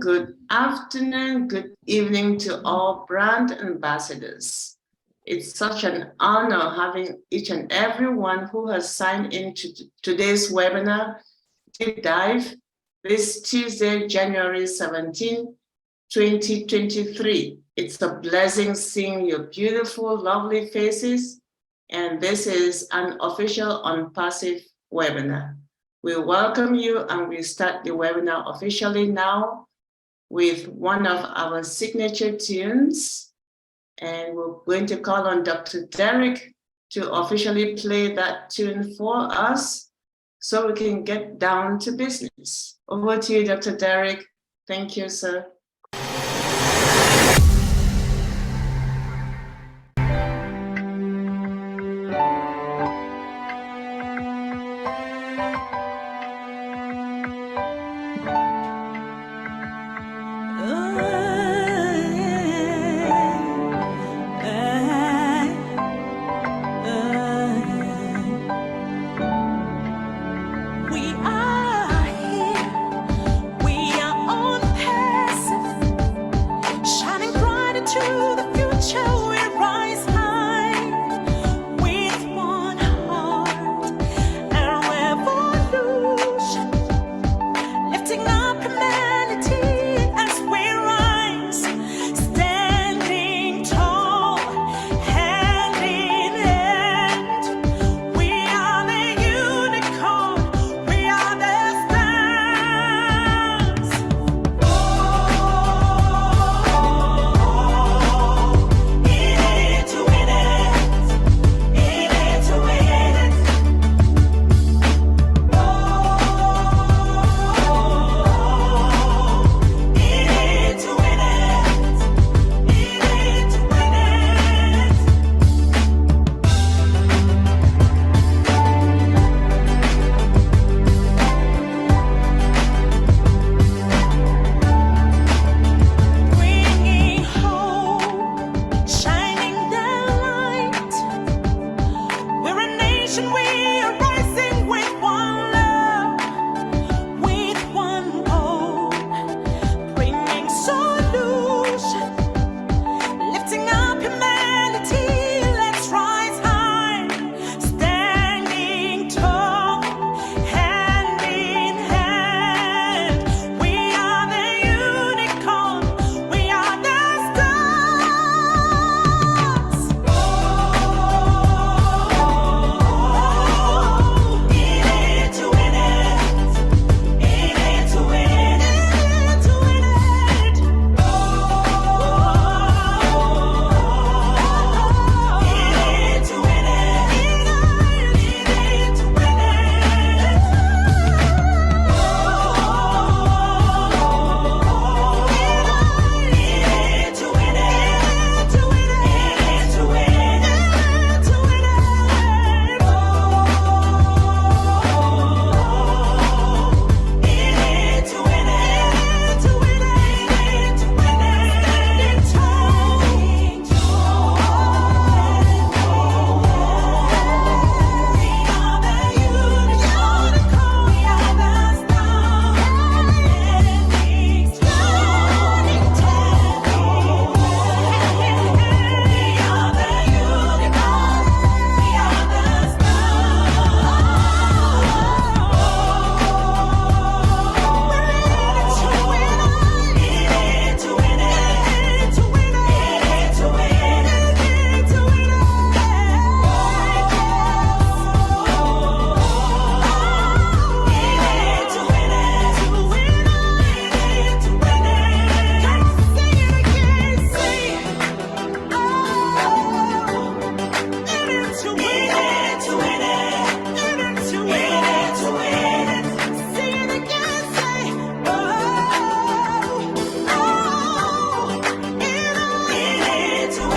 good afternoon, good evening to all brand ambassadors. It's such an honor having each and every one who has signed into today's webinar, Deep Dive, this Tuesday, January 17, 2023. It's a blessing seeing your beautiful, lovely faces, and this is an official ONPASSIVE webinar. We welcome you and we start the webinar officially now with one of our signature tunes. And we're going to call on Dr. Derek to officially play that tune for us so we can get down to business. Over to you, Dr. Derek. Thank you, sir.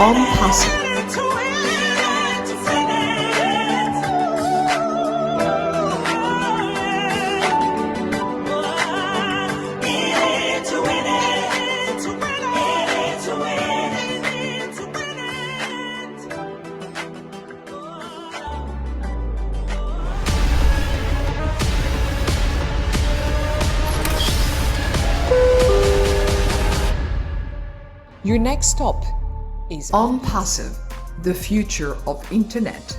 ONPASSIVE. Your next stop is ONPASSIVE, the future of internet.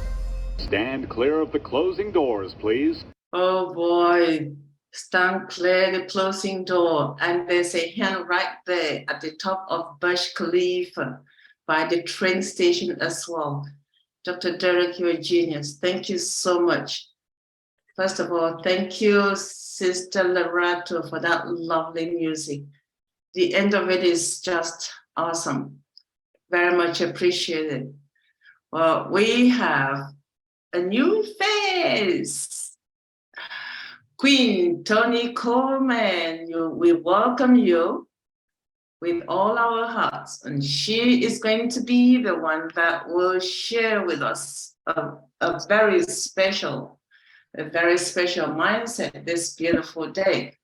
Stand clear of the closing doors, please. Oh boy, stand clear the closing door. And there's a hand right there at the top of Burj Khalifa by the train station as well. Dr. Derek, you're a genius. Thank you so much. First of all, thank you, Sister Lerato, for that lovely music. The end of it is just awesome. Very much appreciated. Well, we have a new face. Queen Toni Coleman, we welcome you with all our hearts. And she is going to be the one that will share with us a very special mindset this beautiful day.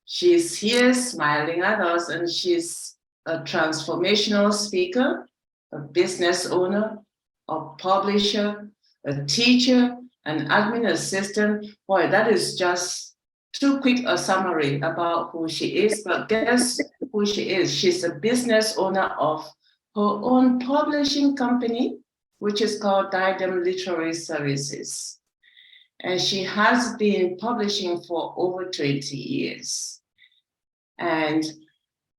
She's here smiling at us, and she's a transformational speaker, a business owner, a publisher, a teacher, an admin assistant. Boy, that is just too quick a summary about who she is, but guess who she is? She's a business owner of her own publishing company, which is called Diadem Literary Services. And she has been publishing for over 20 years and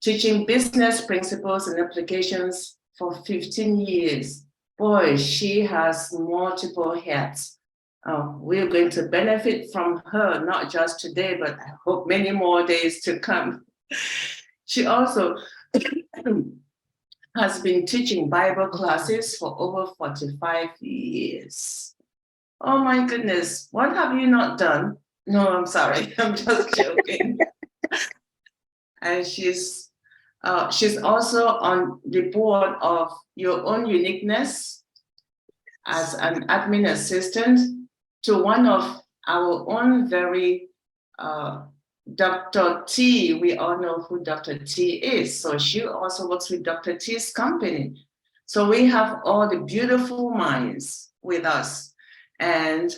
teaching business principles and applications for 15 years. Boy, she has multiple hats. We're going to benefit from her, not just today, but I hope many more days to come. She also has been teaching Bible classes for over 45 years. Oh my goodness, what have you not done? No, I'm sorry, I'm just joking. And she's also on the board of Your Own Uniqueness as an admin assistant to one of our own very Dr. T. We all know who Dr. T is. So she also works with Dr. T's company. So we have all the beautiful minds with us. And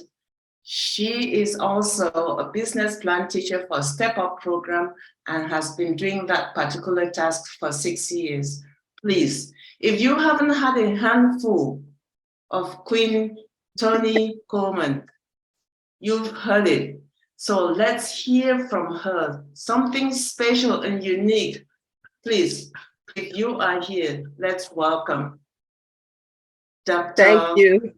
she is also a business plan teacher for Step Up program and has been doing that particular task for 6 years. Please, if you haven't had a handful of Queen Toni Coleman, you've heard it. So let's hear from her, something special and unique. Please, if you are here, let's welcome Dr. Thank you.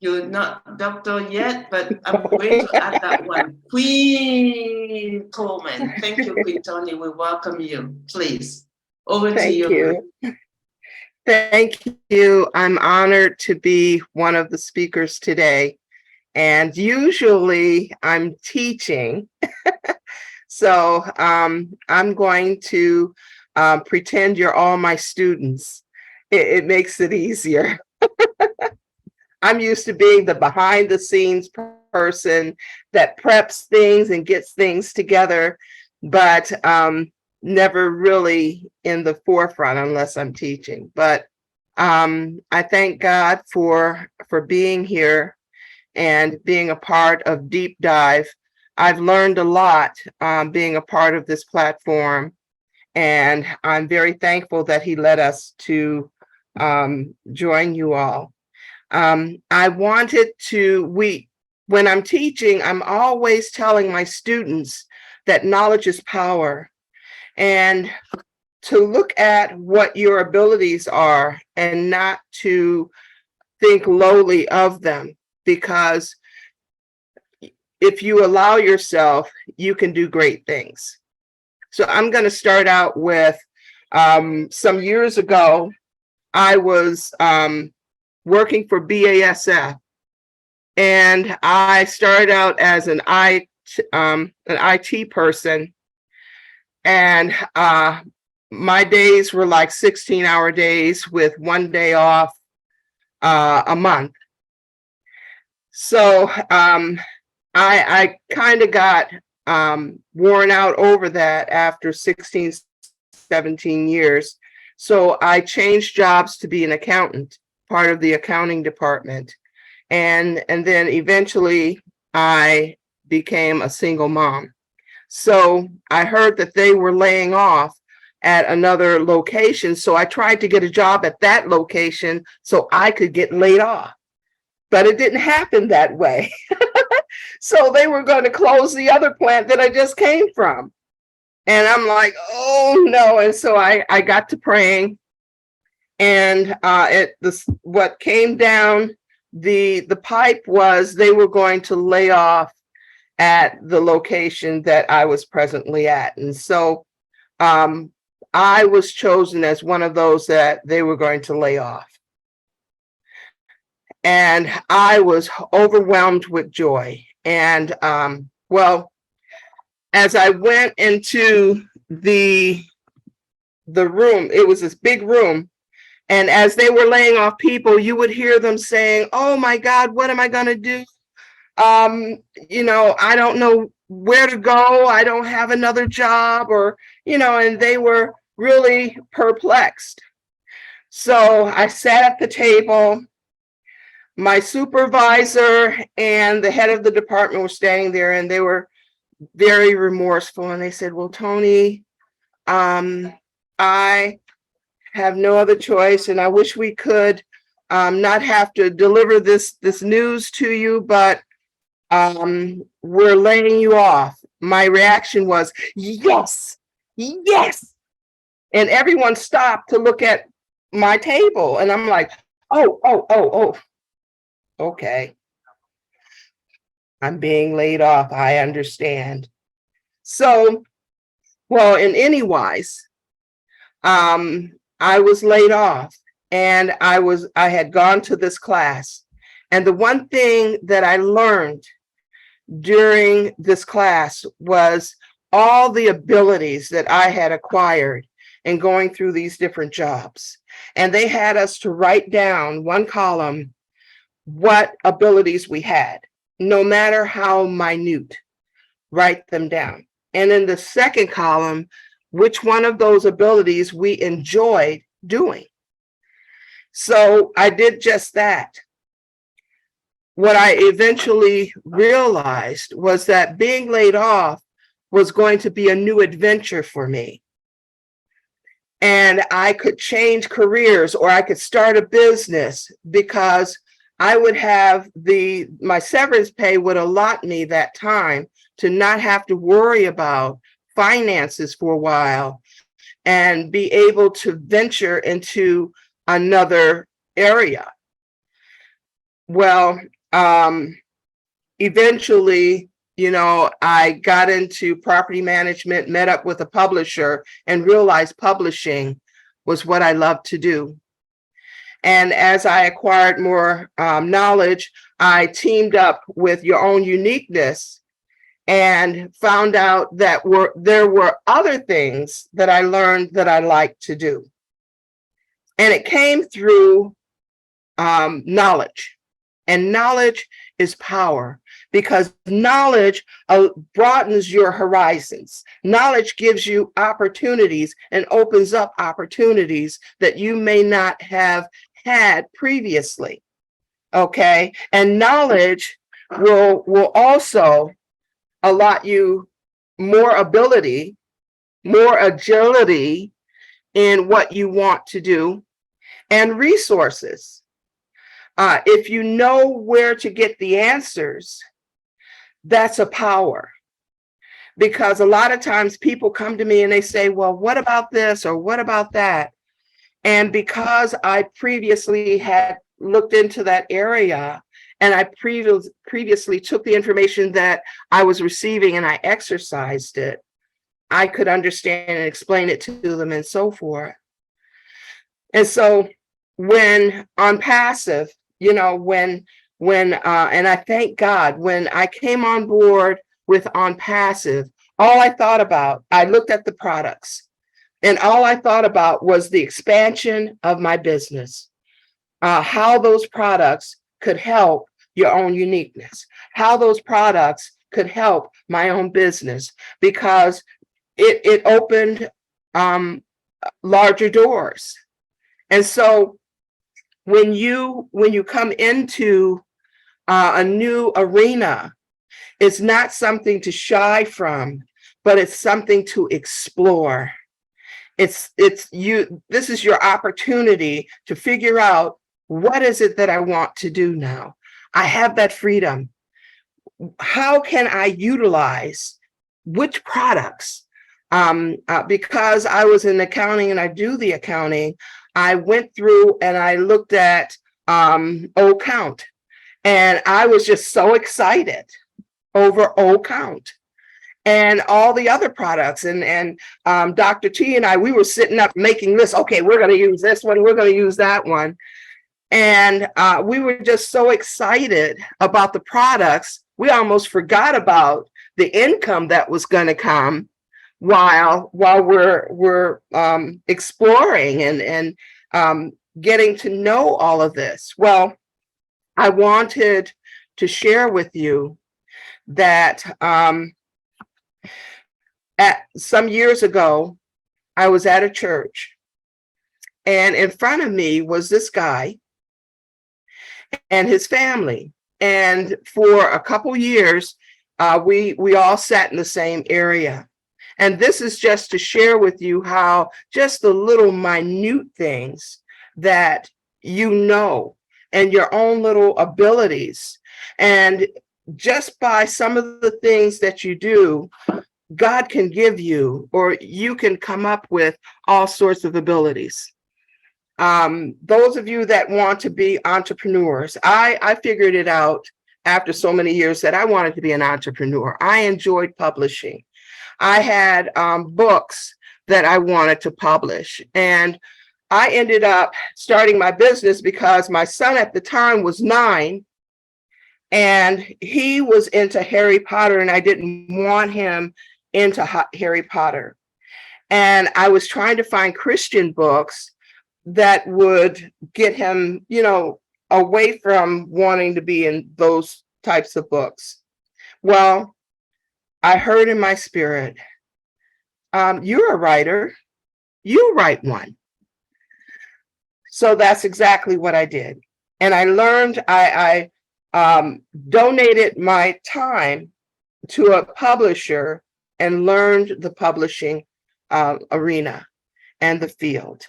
You're not doctor yet, but I'm going to add that one. Queen Coleman. Thank you, Queen Toni. We welcome you. Please, over to you. Thank you. I'm honored to be one of the speakers today. And usually I'm teaching. So I'm going to pretend you're all my students. It makes it easier. I'm used to being the behind the scenes person that preps things and gets things together, but never really in the forefront unless I'm teaching. But I thank God for being here and being a part of Deep Dive. I've learned a lot being a part of this platform, and I'm very thankful that he led us to join you all. I wanted to, when I'm teaching, I'm always telling my students that knowledge is power, and to look at what your abilities are and not to think lowly of them, because if you allow yourself, you can do great things. So I'm going to start out with some years ago, I was working for BASF, and I started out as an IT person, and my days were like 16-hour days with one day off a month. So I kind of got worn out over that after 16, 17 years. So I changed jobs to be an accountant, part of the accounting department. And then eventually I became a single mom. So I heard that they were laying off at another location. So I tried to get a job at that location so I could get laid off. But it didn't happen that way. So they were going to close the other plant that I just came from. And I'm like, oh no. And so I got to praying. And what came down the pipe was they were going to lay off at the location that I was presently at. And so I was chosen as one of those that they were going to lay off. And I was overwhelmed with joy. And well, as I went into the room, it was this big room. And as they were laying off people, you would hear them saying, oh my God, what am I going to do? You know, I don't know where to go. I don't have another job, or, you know, and they were really perplexed. So I sat at the table. My supervisor and the head of the department were standing there, and they were very remorseful. And they said, well, Toni, I have no other choice, and I wish we could not have to deliver this news to you, but we're laying you off. My reaction was, yes, yes. And everyone stopped to look at my table. And I'm like, oh, okay. I'm being laid off. I understand. So, well, in any wise, I was laid off, and I had gone to this class. And the one thing that I learned during this class was all the abilities that I had acquired in going through these different jobs. And they had us to write down one column what abilities we had, no matter how minute, write them down. And in the second column, which one of those abilities we enjoyed doing. So I did just that. What I eventually realized was that being laid off was going to be a new adventure for me. And I could change careers, or I could start a business, because I would have my severance pay would allot me that time to not have to worry about finances for a while and be able to venture into another area. Well, eventually, you know, I got into property management, met up with a publisher, and realized publishing was what I loved to do. And as I acquired more knowledge, I teamed up with Your Own Uniqueness and found out that there were other things that I learned that I liked to do. And it came through knowledge. And knowledge is power, because knowledge broadens your horizons. Knowledge gives you opportunities and opens up opportunities that you may not have had previously. Okay. And knowledge will also allot you more ability, more agility in what you want to do, and resources. If you know where to get the answers, that's a power. Because a lot of times people come to me and they say, well, what about this or what about that? And because I previously had looked into that area, and I previously took the information that I was receiving and I exercised it, I could understand and explain it to them and so forth. And so when ONPASSIVE, you know, when and I thank God, when I came on board with ONPASSIVE, all I thought about, I looked at the products, and all I thought about was the expansion of my business, how those products could help Your Own Uniqueness, how those products could help my own business, because it opened larger doors. And so when you come into a new arena, it's not something to shy from, but it's something to explore. This is your opportunity to figure out, what is it that I want to do now? I have that freedom. How can I utilize which products? Because I was in accounting and I do the accounting, I went through and I looked at O-Count, and I was just so excited over O-Count and all the other products. And Dr. T and I, we were sitting up making lists. Okay, we're going to use this one. We're going to use that one. And we were just so excited about the products. We almost forgot about the income that was going to come while we're exploring and getting to know all of this. Well, I wanted to share with you that at some years ago, I was at a church, and in front of me was this guy and his family. And for a couple years, we all sat in the same area. And this is just to share with you how just the little minute things that you know, and your own little abilities, and just by some of the things that you do, God can give you, or you can come up with all sorts of abilities. Those of you that want to be entrepreneurs, I figured it out after so many years that I wanted to be an entrepreneur. I enjoyed publishing. I had books that I wanted to publish, and I ended up starting my business because my son at the time was 9, and he was into Harry Potter, and I didn't want him into Harry Potter. And I was trying to find Christian books that would get him, away from wanting to be in those types of books. Well, I heard in my spirit, you're a writer, you write one. So that's exactly what I did. And I learned, I donated my time to a publisher and learned the publishing arena and the field.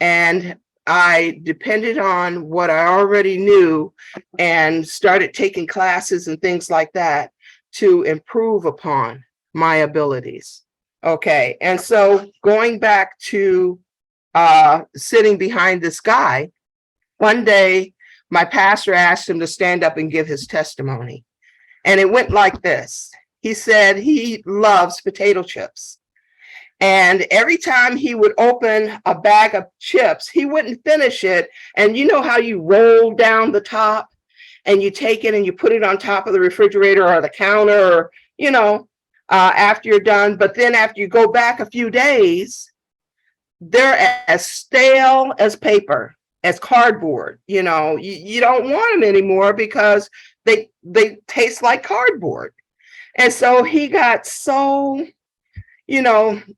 And I depended on what I already knew and started taking classes and things like that to improve upon my abilities. Okay, and so going back to sitting behind this guy, one day my pastor asked him to stand up and give his testimony. And it went like this. He said he loves potato chips. And every time he would open a bag of chips, he wouldn't finish it. And you know how you roll down the top and you take it and you put it on top of the refrigerator or the counter, or, after you're done. But then after you go back a few days, they're as stale as paper, as cardboard. You don't want them anymore because they taste like cardboard. And so he got so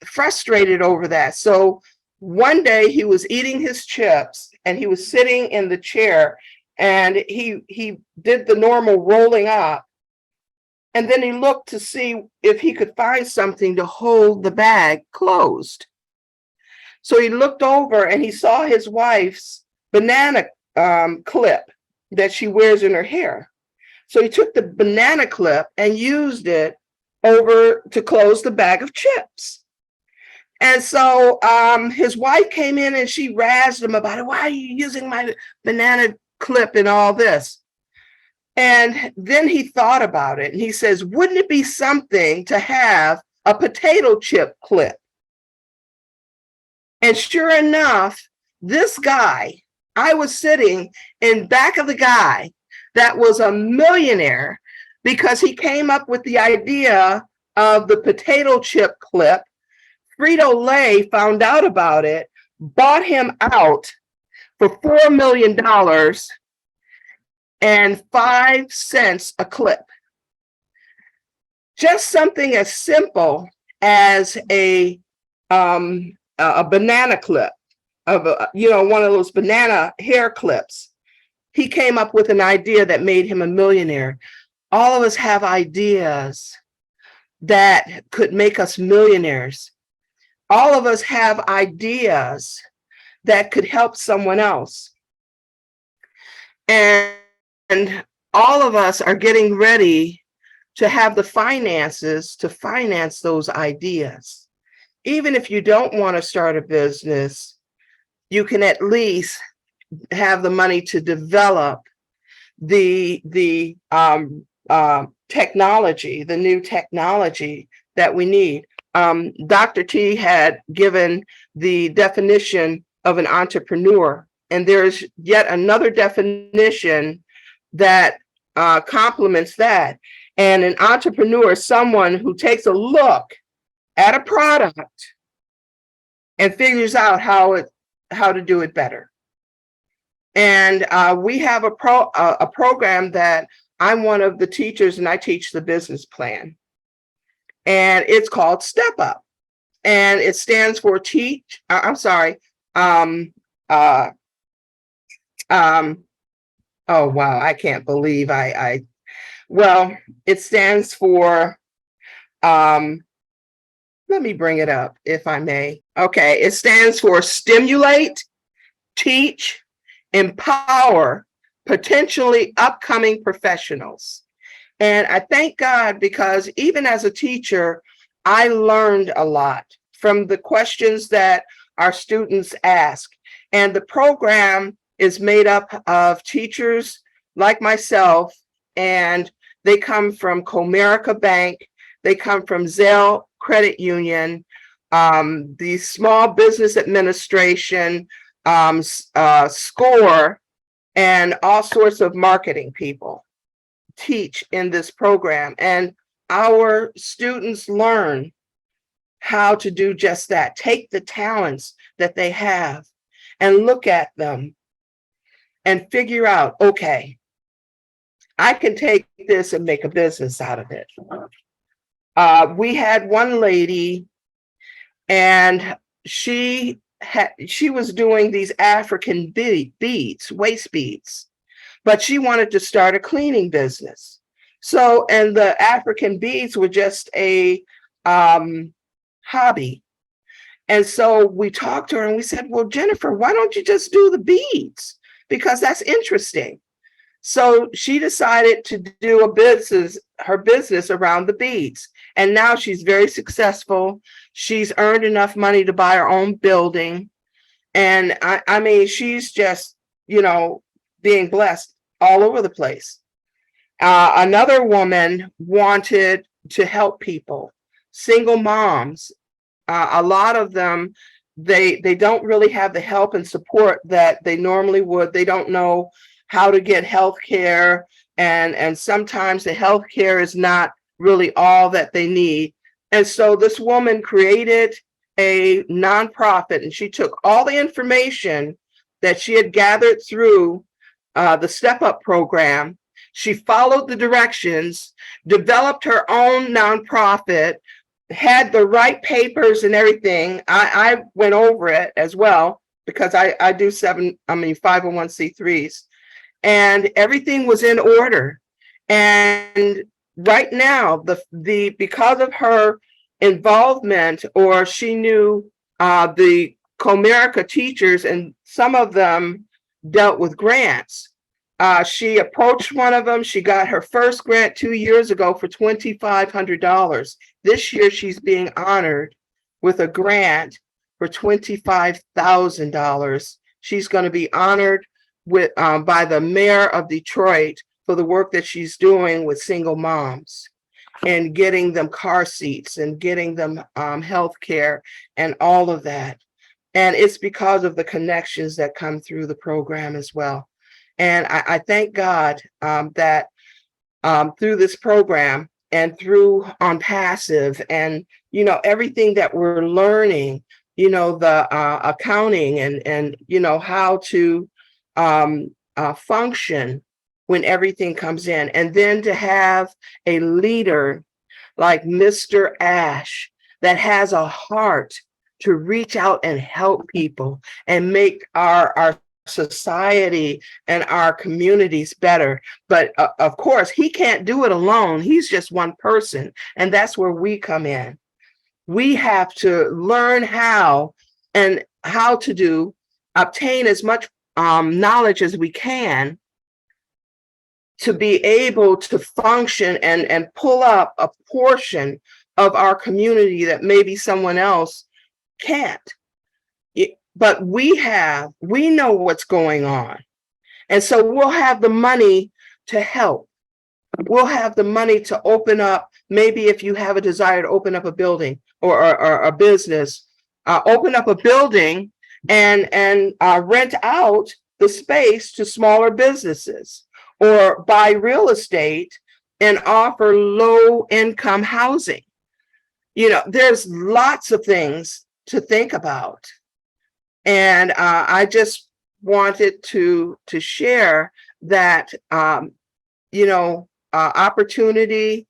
frustrated over that. So one day he was eating his chips and he was sitting in the chair, and he did the normal rolling up. And then he looked to see if he could find something to hold the bag closed. So he looked over and he saw his wife's banana clip that she wears in her hair. So he took the banana clip and used it over to close the bag of chips. And so his wife came in and she razzed him about it. Why are you using my banana clip and all this? And then he thought about it and he says, wouldn't it be something to have a potato chip clip? And sure enough, this guy, I was sitting in back of the guy that was a millionaire, because he came up with the idea of the potato chip clip. Frito-Lay found out about it, bought him out for $4 million and 5 cents a clip. Just something as simple as a banana clip, of one of those banana hair clips. He came up with an idea that made him a millionaire. All of us have ideas that could make us millionaires. all of us have ideas that could help someone else. And all of us are getting ready to have the finances to finance those ideas. Even if you don't want to start a business, you can at least have the money to develop the technology, the new technology that we need. Dr. T had given the definition of an entrepreneur, and there's yet another definition that complements that. And an entrepreneur is someone who takes a look at a product and figures out how to do it better. And we have a program that I'm one of the teachers, and I teach the business plan. And it's called Step Up. And it stands for oh wow, I can't believe well, it stands for let me bring it up if I may. Okay, it stands for Stimulate, Teach, Empower Potentially Upcoming Professionals. And I thank God, because even as a teacher, I learned a lot from the questions that our students ask. And the program is made up of teachers like myself, and they come from Comerica Bank, they come from Zelle Credit Union, the Small Business Administration, SCORE, and all sorts of marketing people teach in this program. And our students learn how to do just that. Take the talents that they have and look at them and figure out, okay, I can take this and make a business out of it. We had one lady, and she was doing these African beads, waist beads, but she wanted to start a cleaning business. So, and the African beads were just a hobby. And so we talked to her and we said, well, Jennifer, why don't you just do the beads? Because that's interesting. So she decided to do her business around the beads. And now she's very successful. She's earned enough money to buy her own building. And I mean, she's just, being blessed all over the place. Another woman wanted to help people, single moms. A lot of them, they don't really have the help and support that they normally would. They don't know how to get health care. And sometimes the health care is not really all that they need. And so this woman created a nonprofit, and she took all the information that she had gathered through the Step Up program. She followed the directions, developed her own nonprofit, had the right papers and everything. I went over it as well, because I do 501c3s, and everything was in order. And right now, because of her involvement, or she knew the Comerica teachers, and some of them dealt with grants. She approached one of them. She got her first grant 2 years ago for $2,500. This year, she's being honored with a grant for $25,000. She's going to be honored by the mayor of Detroit for the work that she's doing with single moms and getting them car seats and getting them health care and all of that. And it's because of the connections that come through the program as well. And I thank God that through this program and through ONPASSIVE and, everything that we're learning, the accounting and how to function when everything comes in. And then to have a leader like Mr. Ash that has a heart to reach out and help people and make our society and our communities better. But of course, he can't do it alone. He's just one person. And that's where we come in. we have to learn how to obtain as much knowledge as we can to be able to function and pull up a portion of our community that maybe someone else can't. But we know what's going on. And so we'll have the money to help. We'll have the money to open up. Maybe if you have a desire to open up a building or a business, open up a building and rent out the space to smaller businesses, or buy real estate and offer low income housing. There's lots of things to think about. And I just wanted to share that, opportunity,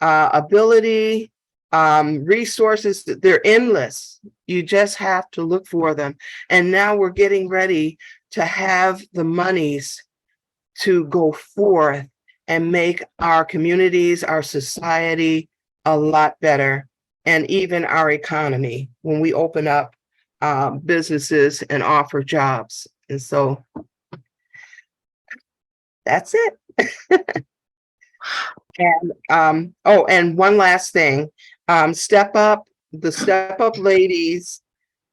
ability, resources, they're endless. You just have to look for them. And now we're getting ready to have the monies to go forth and make our communities, our society a lot better, and even our economy when we open up businesses and offer jobs. And so that's it. And and one last thing, the Step Up Ladies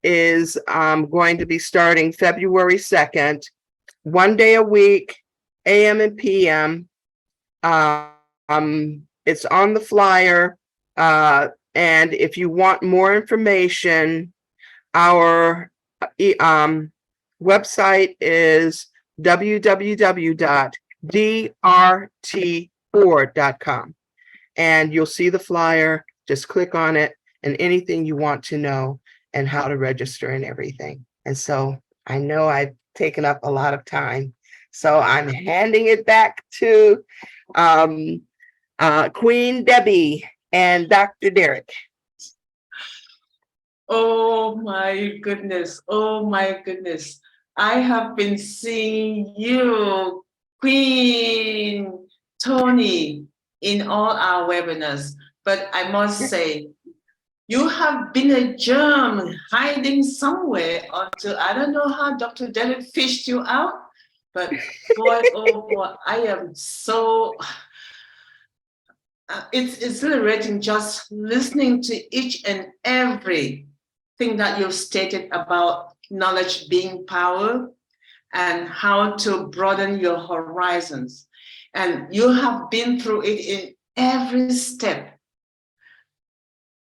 is going to be starting February 2nd, 1 day a week, AM and PM. It's on the flyer. And if you want more information, our website is www.drtford.com. And you'll see the flyer. Just click on it and anything you want to know and how to register and everything. And so I know I've taken up a lot of time, so I'm handing it back to Queen Debbie and Dr. Derek. Oh my goodness. Oh my goodness. I have been seeing you, Queen Toni, in all our webinars, but I must say, you have been a germ hiding somewhere until I don't know how Dr. Derek fished you out, but boy, oh boy, I am so, it's exhilarating just listening to each and every thing that you've stated about knowledge being power and how to broaden your horizons. And you have been through it in every step.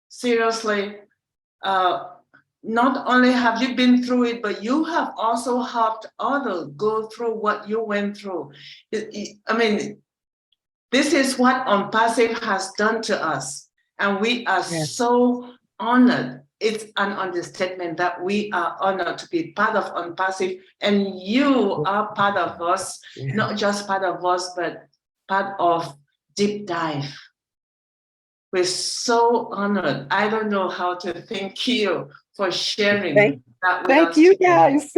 Seriously, not only have you been through it, but you have also helped others go through what you went through. I mean, this is what ONPASSIVE has done to us. And we are so honored. It's an understatement that we are honored to be part of ONPASSIVE, and you are part of us, not just part of us, but part of Deep Dive. We're so honored. I don't know how to thank you for sharing that with us. Thank you, guys.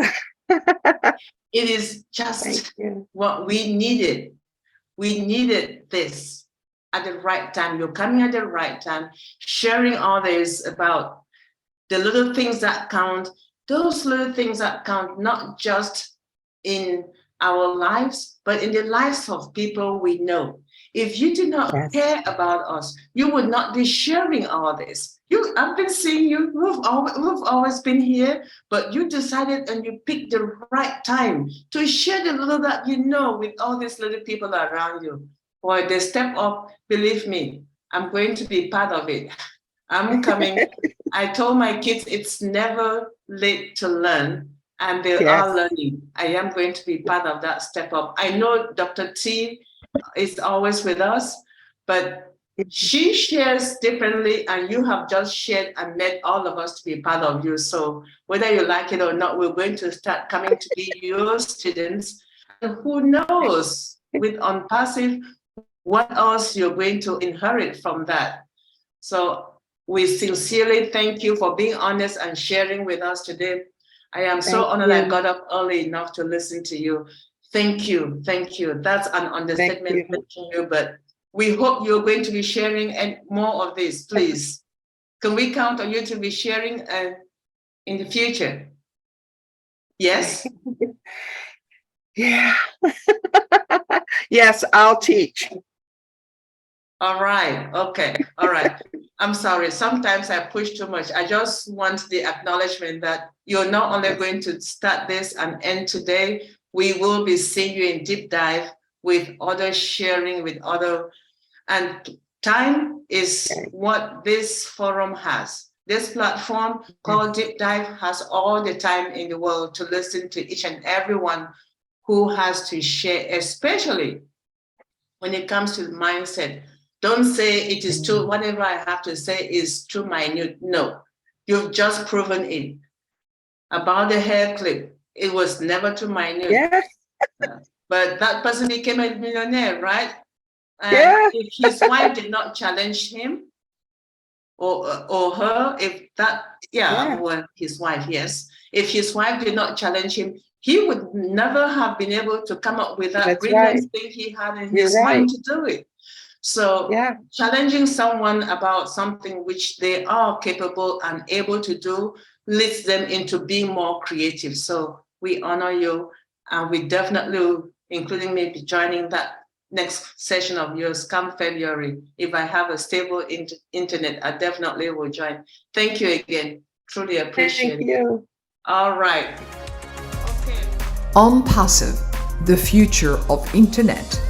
It is just what we needed. We needed this at the right time. You're coming at the right time, sharing all this about the little things that count, those little things that count, not just in our lives, but in the lives of people we know. If you did not care about us, you would not be sharing all this. I've been seeing you, we've always been here, but you decided and you picked the right time to share the little that you know with all these little people around you. Boy, they step up, believe me, I'm going to be part of it. I'm coming. I told my kids it's never late to learn, and they are learning. I am going to be part of that step up. I know Dr. T is always with us, but she shares differently, and you have just shared and made all of us to be part of you. So whether you like it or not, we're going to start coming to be your students. And who knows, with ONPASSIVE, what else you're going to inherit from that. So we sincerely thank you for being honest and sharing with us today. I am so honored I got up early enough to listen to you. Thank you. Thank you. That's an understatement, thanking you, but we hope you're going to be sharing more of this, please. Can we count on you to be sharing in the future? Yes? Yeah. Yes, I'll teach. All right. Okay. All right. I'm sorry. Sometimes I push too much. I just want the acknowledgement that you're not only going to start this and end today, we will be seeing you in deep dive with other sharing with other, and time is what this forum has. This platform called Deep Dive has all the time in the world to listen to each and everyone who has to share, especially when it comes to mindset. Don't say it is too, whatever I have to say is too minute. No, you've just proven it. About the hair clip, it was never too minute. Yeah. But that person became a millionaire, right? And Yeah. if his wife did not challenge him or her, if that, well, his wife, yes. If his wife did not challenge him, he would never have been able to come up with that That's brilliant right. thing he had in You're his mind to do it. So challenging someone about something which they are capable and able to do leads them into being more creative. So we honor you, and we definitely, including maybe joining that next session of yours come February. If I have a stable internet, I definitely will join. Thank you again. Truly appreciate it. Thank you. All right. Okay. ONPASSIVE, the future of internet.